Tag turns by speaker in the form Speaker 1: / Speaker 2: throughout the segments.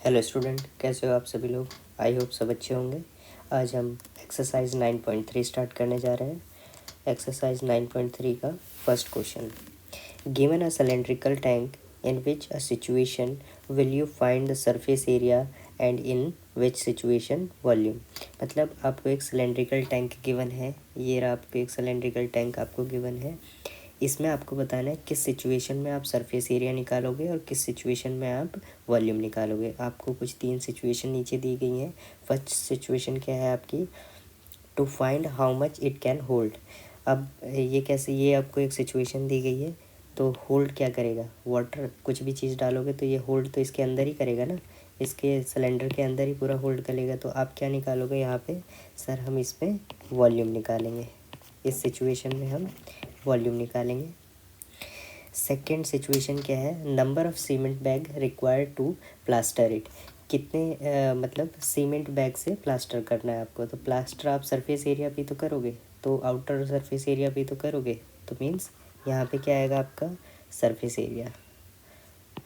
Speaker 1: Hello student, कैसे हो आप सभी लोग। आई होप सब अच्छे होंगे। आज हम एक्सरसाइज 9.3 स्टार्ट करने जा रहे हैं। एक्सरसाइज 9.3 का first question, given a cylindrical tank in which a situation will you find the surface area and in which situation volume. मतलब आपको एक सिलेंड्रिकल टैंक गिवन है, ये रहा आपको एक सिलेंड्रिकल टैंक आपको गिवन है। इसमें आपको बताना है किस सिचुएशन में आप सरफेस एरिया निकालोगे और किस सिचुएशन में आप वॉल्यूम निकालोगे। आपको कुछ 3 सिचुएशन नीचे दी गई हैं। फर्स्ट सिचुएशन क्या है आपकी, to find how much it can hold. अब ये कैसे, ये आपको एक सिचुएशन दी गई है तो होल्ड क्या करेगा, वाटर कुछ भी चीज़ डालोगे तो ये होल्ड तो इसके अंदर ही करेगा ना, इसके सिलेंडर के अंदर ही पूरा होल्ड करेगा। तो आप क्या निकालोगे यहाँ पे, सर हम इसमें वॉल्यूम निकालेंगे। इस सिचुएशन में हम वॉल्यूम निकालेंगे। सेकेंड सिचुएशन क्या है, number of cement bag required to plaster it. कितने मतलब सीमेंट बैग से प्लास्टर करना है आपको। तो प्लास्टर आप सरफेस एरिया पे तो करोगे, तो आउटर सरफेस एरिया पे तो करोगे, तो मीन्स यहाँ पे क्या आएगा आपका surface area.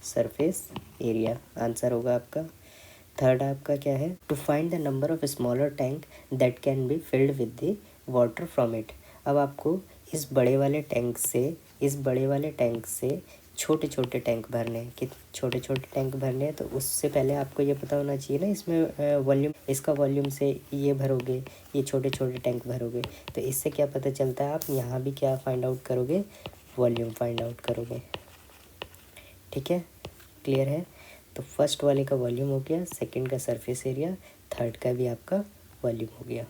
Speaker 1: Surface area answer होगा आपका। थर्ड आपका क्या है, to find the number of smaller tank that can be filled with the water from it. अब आपको इस बड़े वाले टैंक से छोटे छोटे टैंक भरने हैं। कि छोटे छोटे टैंक भरने हैं तो उससे पहले आपको ये पता होना चाहिए ना, इसमें वॉल्यूम, इसका वॉल्यूम से ये भरोगे, ये छोटे छोटे टैंक भरोगे। तो इससे क्या पता चलता है, आप यहाँ भी क्या फाइंड आउट करोगे, वॉल्यूम फाइंड आउट करोगे। ठीक है, क्लियर है। तो फर्स्ट वाले का वॉल्यूम हो गया, सेकंड का सरफेस एरिया, थर्ड का भी आपका वॉल्यूम हो गया।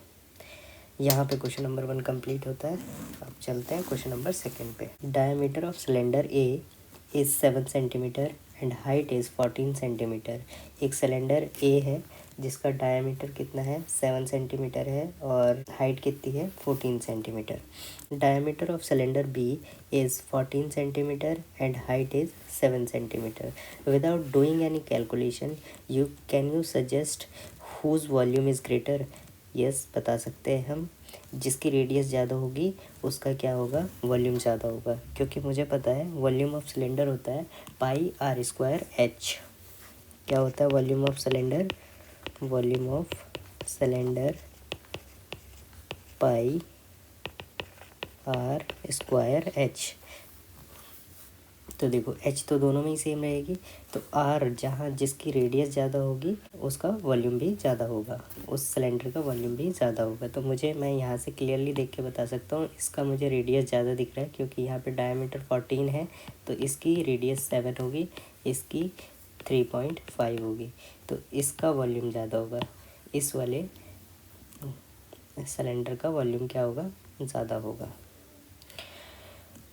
Speaker 1: यहाँ पे क्वेश्चन नंबर 1 कंप्लीट होता है। अब चलते हैं क्वेश्चन नंबर 2 पे। Diameter of cylinder A is 7 centimetre and height is 14 centimetre. एक सिलेंडर ए है जिसका डायमीटर कितना है, 7 सेंटीमीटर है और हाइट कितनी है, 14 centimetre. Diameter of cylinder B is 14 centimetre and height is 7 centimetre. Without doing any calculation can you suggest whose volume is greater. Yes, बता सकते हैं हम, जिसकी रेडियस ज़्यादा होगी उसका क्या होगा, वॉल्यूम ज़्यादा होगा। क्योंकि मुझे पता है वॉल्यूम ऑफ सिलेंडर होता है पाई आर स्क्वायर एच। क्या होता है volume of cylinder, volume of cylinder pi R square H. तो देखो एच तो दोनों में ही सेम रहेगी, तो आर जहाँ जिसकी रेडियस ज़्यादा होगी उसका वॉल्यूम भी ज़्यादा होगा, उस सिलेंडर का वॉल्यूम भी ज़्यादा होगा। तो मैं यहाँ से क्लियरली देख के बता सकता हूँ, इसका मुझे रेडियस ज़्यादा दिख रहा है क्योंकि यहाँ पे डायमीटर 14 है तो इसकी रेडियस 7 होगी, इसकी 3.5 होगी, तो इसका वॉल्यूम ज़्यादा होगा। इस वाले सिलेंडर का वॉल्यूम क्या होगा, ज़्यादा होगा।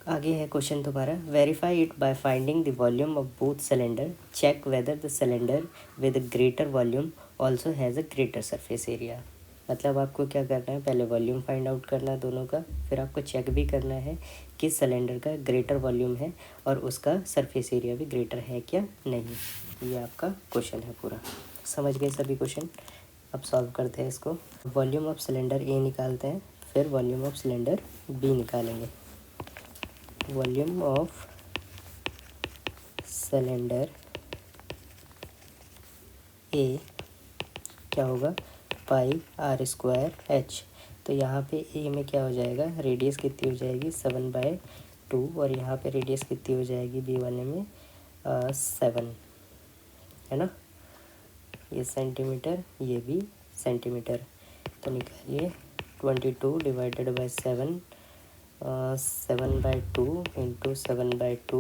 Speaker 1: आगे है क्वेश्चन तुम्हारा, verify it by finding the volume of both cylinder, check whether the cylinder with greater volume also has a greater surface area. मतलब आपको क्या करना है, पहले वॉल्यूम फाइंड आउट करना है दोनों का, फिर आपको चेक भी करना है कि सिलेंडर का ग्रेटर वॉल्यूम है और उसका सरफेस एरिया भी ग्रेटर है क्या नहीं। ये आपका क्वेश्चन है पूरा। समझ गए सभी क्वेश्चन। अब सॉल्व करते हैं इसको। वॉल्यूम ऑफ सिलेंडर ए निकालते हैं, फिर वॉल्यूम ऑफ सिलेंडर बी निकालेंगे। वॉल्यूम ऑफ सिलेंडर ए क्या होगा, पाई आर स्क्वायर एच। तो यहाँ पे ए में क्या हो जाएगा, रेडियस कितनी हो जाएगी 7/2 और यहाँ पे रेडियस कितनी हो जाएगी बी वाले में 7, है ना। ये सेंटीमीटर, ये भी सेंटीमीटर। तो निकालिए 22 डिवाइडेड बाई 7, 7/2 इंटू 7/2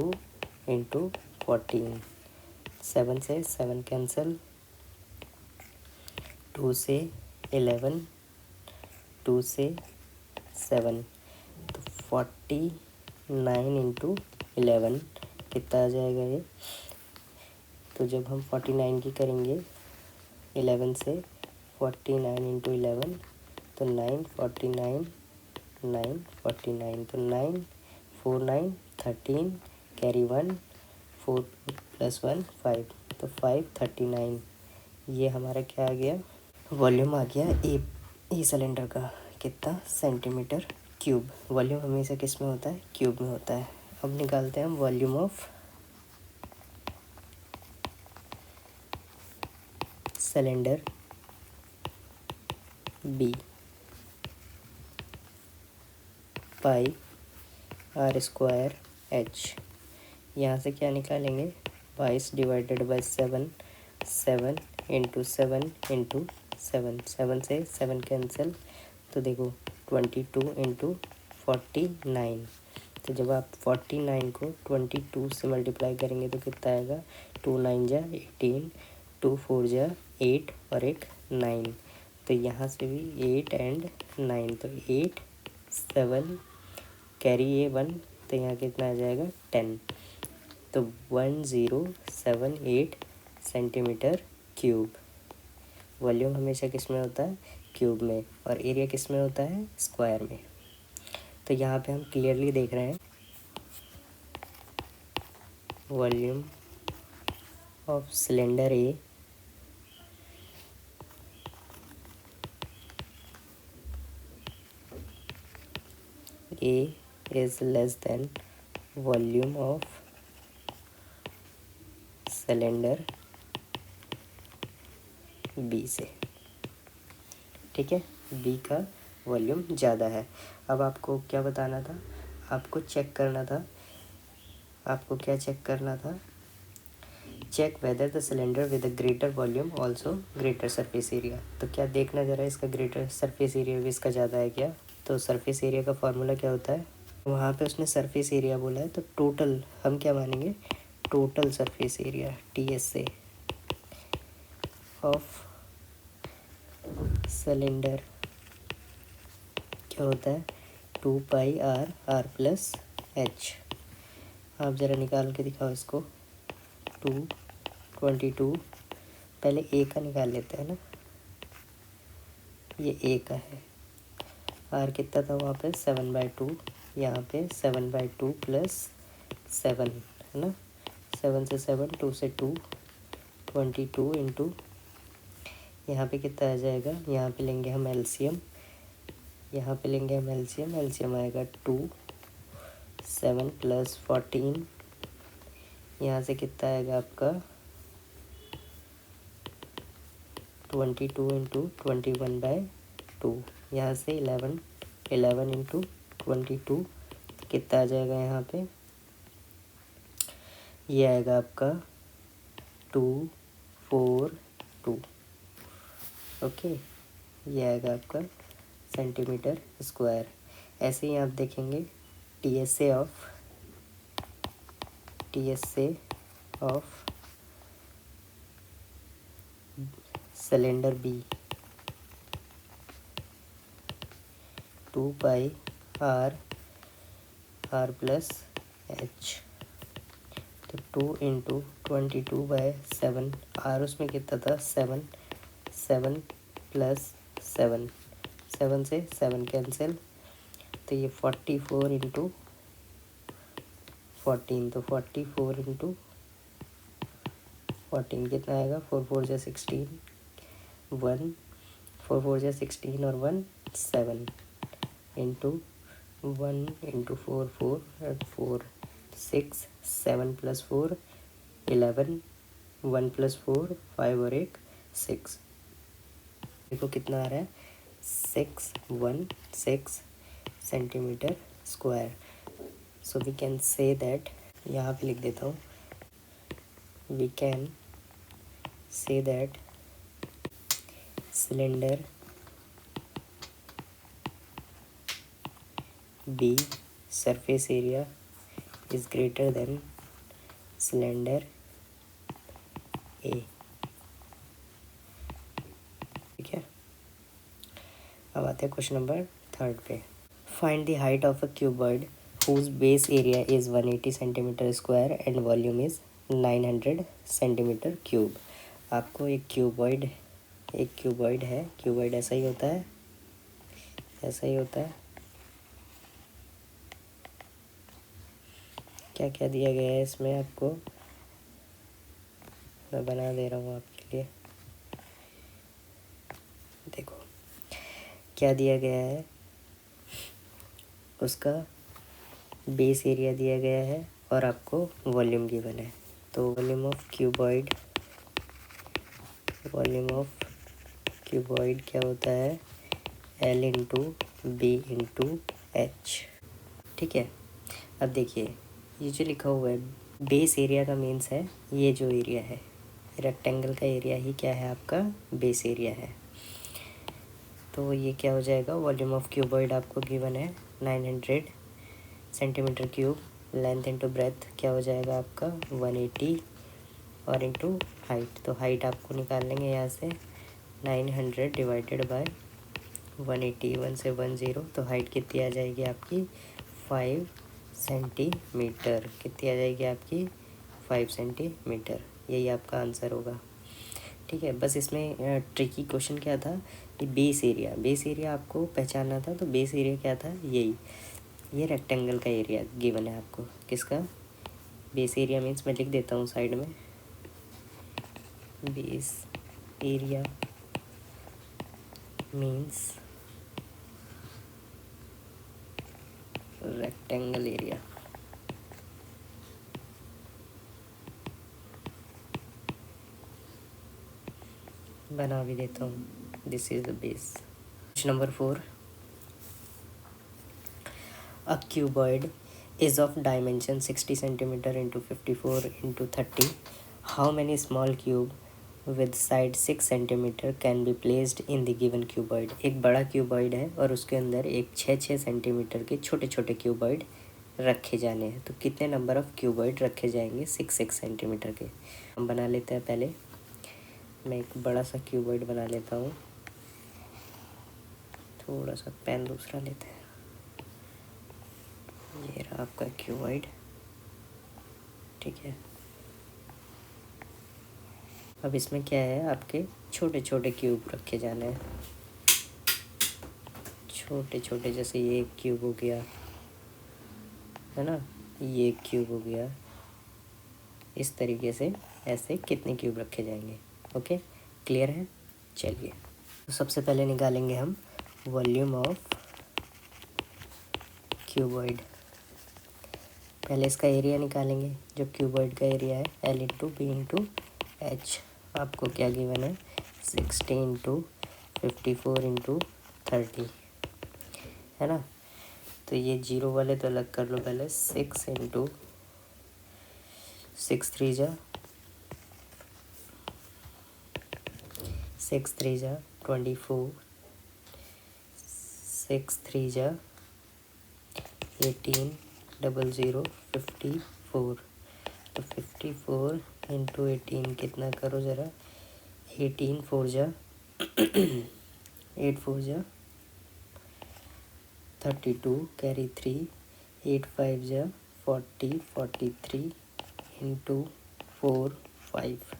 Speaker 1: इंटू 14। 7 से 7 कैंसिल, 2 से 11, 2 से 7, तो 49 इंटू 11 कितना आ जाएगा ये। तो जब हम 49 की करेंगे 11 से, 49 इंटू 11 तो 9, 49, 9, 49, तो 9, 4, 9, 13, कैरी 1, 4 + 1 5, तो 539। ये हमारा क्या आ गया, वॉल्यूम आ गया ए सिलेंडर का कितना, सेंटीमीटर क्यूब। वॉल्यूम हमेशा किस में होता है, क्यूब में होता है। अब निकालते हैं हम volume of cylinder B, pi R square H. यहाँ से क्या निकालेंगे, 22 डिवाइडेड बाई 7, 7 इंटू 7 इंटू 7, 7 से 7 कैंसिल, तो देखो 22 इंटू 49। तो जब आप 49 को 22 से मल्टीप्लाई करेंगे तो कितना आएगा, 2 9 जा 18, 2 4 जा 8 और एक 9। तो यहाँ से भी 8 एंड 9, तो 8 7 कैरी ये 1, तो यहाँ कितना आ जाएगा 10। तो 1078 सेंटीमीटर क्यूब। वॉल्यूम हमेशा किस में होता है, क्यूब में, और एरिया किस में होता है, स्क्वायर में। तो यहाँ पे हम क्लियरली देख रहे हैं volume of cylinder A is less than volume of cylinder B से। ठीक है, बी का वॉल्यूम ज़्यादा है। अब आपको क्या बताना था, आपको चेक करना था, आपको क्या चेक करना था, check whether the cylinder with a greater volume also greater surface area. तो क्या देखना जरा, इसका ग्रेटर सरफेस एरिया भी इसका ज़्यादा है क्या। तो सरफेस एरिया का फॉर्मूला क्या होता है, वहाँ पे उसने सरफेस एरिया बोला है, तो टोटल हम क्या मानेंगे, total surface area TSA of cylinder क्या होता है, 2 पाई आर प्लस एच। आप ज़रा निकाल के दिखाओ इसको, 22, पहले ए का निकाल लेते हैं ना, ये ए का है, आर कितना था वहाँ पे 7/2, यहाँ पे 7/2 प्लस 7 है ना, 7 से 7, 2 से 2, 22 इंटू, यहाँ पे कितना आ जाएगा, यहाँ पे लेंगे हम एलसीएम, यहाँ पे लेंगे हम एलसीएम, एलसीएम आएगा 2, 7 प्लस 14, यहाँ से कितना आएगा आपका 22 इंटू 21/2, यहाँ से 11 इंटू 22, कितना आ जाएगा यहाँ पे, ये आएगा आपका 242। ओके, ये आएगा आपका सेंटीमीटर स्क्वायर। ऐसे ही आप देखेंगे TSA of cylinder B 2 pi R plus H. तो 2 इंटू 22/7, आर उसमें कितना था 7, 7 प्लस 7, 7 से 7 कैंसिल, तो ये 44 इंटू 14, तो 44 इंटू 14 कितना आएगा, 4 4 जा 16, 1 4 4 जा 16 और 1 7 इंटू 1 इंटू 4 4 और 4 6, 7 प्लस 4 11, 1 प्लस 4 5 और एक 6। देखो कितना आ रहा है, 616 centimetre square. So we can say that, यहाँ पे लिख देता हूँ, we can say that cylinder B surface area is greater than cylinder A. ठीक है, अब आते हैं क्वेश्चन नंबर 3 पे। Find the height of a cuboid whose base area is 180 centimetre square and volume is 900 centimetre cube. आपको एक cuboid है, cuboid ऐसा ही होता है, ऐसा ही होता है। क्या क्या दिया गया है इसमें आपको, मैं बना दे रहा हूँ आपके लिए। देखो क्या दिया गया है, उसका बेस एरिया दिया गया है और आपको वॉल्यूम गिवन है। तो volume of cuboid volume of cuboid क्या होता है, L into B into H. ठीक है, अब देखिए ये जो लिखा हुआ है बेस एरिया का मीन्स है ये जो एरिया है रेक्टेंगल का एरिया ही क्या है आपका बेस एरिया है। तो ये क्या हो जाएगा, वॉल्यूम ऑफ क्यूबॉइड आपको गिवन है 900 centimetre cube, length into breadth क्या हो जाएगा आपका 180 और इंटू हाइट, तो हाइट आपको निकाल लेंगे यहाँ से 900 डिवाइडेड बाय 180, 1 से 10, तो हाइट कितनी आ जाएगी आपकी 5 सेंटीमीटर, कितनी आ जाएगी आपकी 5 सेंटीमीटर, यही आपका आंसर होगा। ठीक है, बस इसमें ट्रिकी क्वेश्चन क्या था, ये बेस एरिया आपको पहचानना था। तो बेस एरिया क्या था, यही ये रेक्टेंगल का एरिया गिवन है आपको, किसका बेस एरिया मीन्स मैं लिख देता हूँ साइड में, base area means rectangle area. बना भी देता हूँ, this is the base. Question number 4, a cuboid is of dimension 60 centimeter into 54 into 30. How many small cube with side 6 centimeter can be placed in the given cuboid? एक बड़ा cuboid है और उसके अंदर एक 6 सेंटीमीटर के छोटे छोटे क्यूबॉइड रखे जाने हैं। तो कितने नंबर ऑफ क्यूबॉइड रखे जाएंगे 6 सेंटीमीटर के। हम बना लेते हैं, पहले मैं एक बड़ा सा क्यूबॉइड बना लेता हूँ, थोड़ा सा पेन दूसरा लेते हैं। ये रहा आपका क्यूबॉइड। ठीक है, अब इसमें क्या है, आपके छोटे छोटे क्यूब रखे जाने हैं, छोटे छोटे, जैसे ये एक क्यूब हो गया है ना, ये एक क्यूब हो गया, इस तरीके से ऐसे कितने क्यूब रखे जाएंगे। ओके, क्लियर है। चलिए, तो सबसे पहले निकालेंगे हम वॉल्यूम ऑफ क्यूबॉइड। पहले इसका एरिया निकालेंगे, जो क्यूबॉइड का एरिया है L into B into H. आपको क्या गिवन है 60 इंटू 54 इंटू 30 है ना। तो ये जीरो वाले तो अलग कर लो पहले, 6 इंटू 6 3 जा 6 3 जा 24, 6 3 जा 18, 00 54, तो 54 इंटू 18 कितना करो ज़रा, 18 4 जा 8 4 जा 32 कैरी 3, 8 5 जा 40 43 इंटू 4 5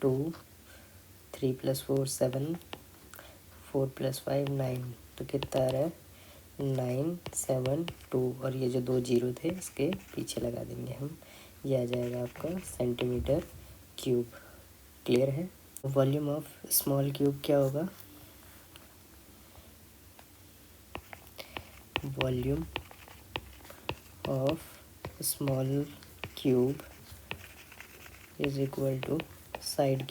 Speaker 1: 2 3 + 4 7 4 + 5 9, तो कितना आ रहा है 9 7 2, और ये जो 2 जीरो थे इसके पीछे लगा देंगे हम, ये आ जाएगा आपका सेंटीमीटर क्यूब। क्लियर है। वॉल्यूम ऑफ स्मॉल क्यूब क्या होगा, volume of small cube is equal to side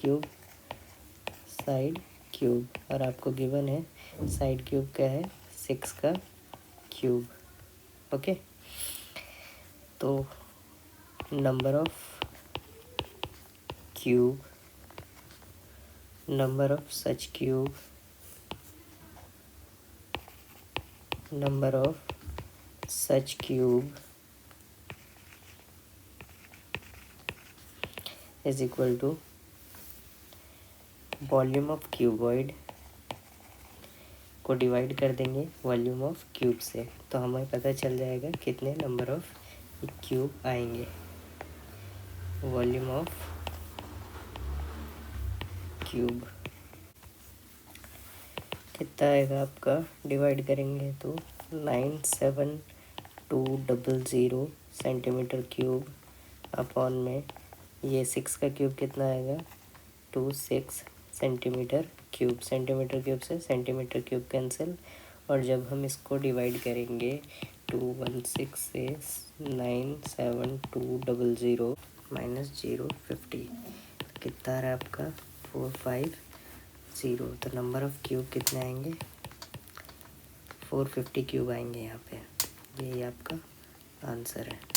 Speaker 1: cube, और आपको गिवन है साइड क्यूब क्या है 6 का क्यूब। ओके, तो number of cube, number of such cube, number of such cube is equal to volume of cuboid को divide कर देंगे वॉल्यूम ऑफ क्यूब से, तो हमें पता चल जाएगा कितने नंबर ऑफ क्यूब आएंगे। वॉल्यूम ऑफ क्यूब कितना आएगा आपका, डिवाइड करेंगे तो 97200 सेंटीमीटर क्यूब अपॉन में ये 6 का क्यूब कितना आएगा 26 सेंटीमीटर क्यूब। सेंटीमीटर क्यूब से सेंटीमीटर क्यूब कैंसिल, और जब हम इसको डिवाइड करेंगे 216 से 97200 -0 50, तो कितना आ रहा है आपका 450। तो नंबर ऑफ़ क्यूब कितने आएंगे? 450 क्यूब आएंगे यहाँ पे। यही आपका आंसर है।